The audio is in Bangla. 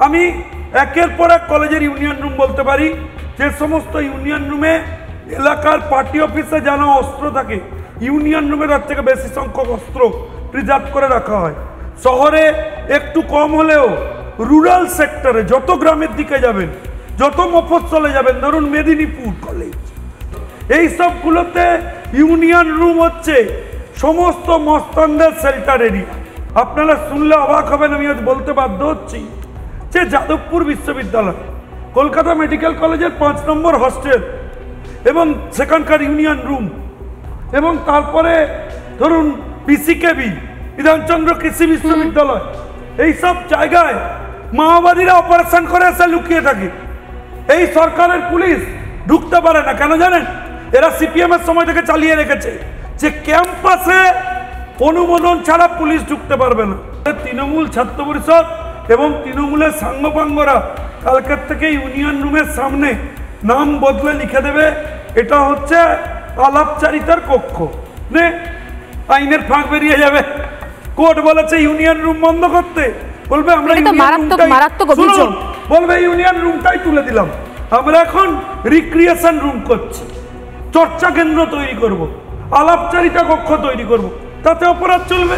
আমি একের পর এক কলেজের ইউনিয়ন রুম বলতে পারি, যে সমস্ত ইউনিয়ন রুমে এলাকার পার্টি অফিসে যেন অস্ত্র থাকে, ইউনিয়ন রুমে তার থেকে বেশি সংখ্যক অস্ত্র প্রিজার্ভ করে রাখা হয়। শহরে একটু কম হলেও রুরাল সেক্টরে যত গ্রামের দিকে যাবেন, যত মফস্বলে যাবেন, ধরুন মেদিনীপুর কলেজ, এই সবগুলোতে ইউনিয়ন রুম হচ্ছে সমস্ত মস্তানদের শেল্টার এরিয়া। আপনারা শুনলে অবাক হবেন, আমি আজ বলতে বাধ্য হচ্ছি যে যাদবপুর বিশ্ববিদ্যালয়, কলকাতা মেডিকেল কলেজের 5 নম্বর হস্টেল এবং সেখানকার ইউনিয়ন রুম, এবং তারপরে ধরুন পিসিকেবি, বিধানচন্দ্র কৃষি বিশ্ববিদ্যালয়, এইসব জায়গায় মাওবাদীরা অপারেশন করে এসে লুকিয়ে থাকে। এই সরকারের পুলিশ ঢুকতে পারে না, কেন জানেন? এরা সিপিএম এর সময় থেকে চালিয়ে রেখেছে যে ক্যাম্পাসে অনুমোদন ছাড়া পুলিশ ঢুকতে পারবে না। তৃণমূল ছাত্র পরিষদ এবং তৃণমূলের সাঙ্গপাঙ্গরা কালকের থেকে ইউনিয়ন রুমের সামনে নাম বদলে লিখে দেবে, এটা হচ্ছে আলাপচারিতার কক্ষ, নে আইনের ফাঁক বেরিয়ে যাবে। কোর্ট বলেছে ইউনিয়ন রুম বন্ধ করতে, বলবে আমরা বলবে ইউনিয়ন রুমটাই তুলে দিলাম, আমরা এখন রিক্রিয়েশন রুম করছি, চর্চা কেন্দ্র তৈরি করব, আলাপচারিতা কক্ষ তৈরি করব, তাতে অপরাধ চলবে।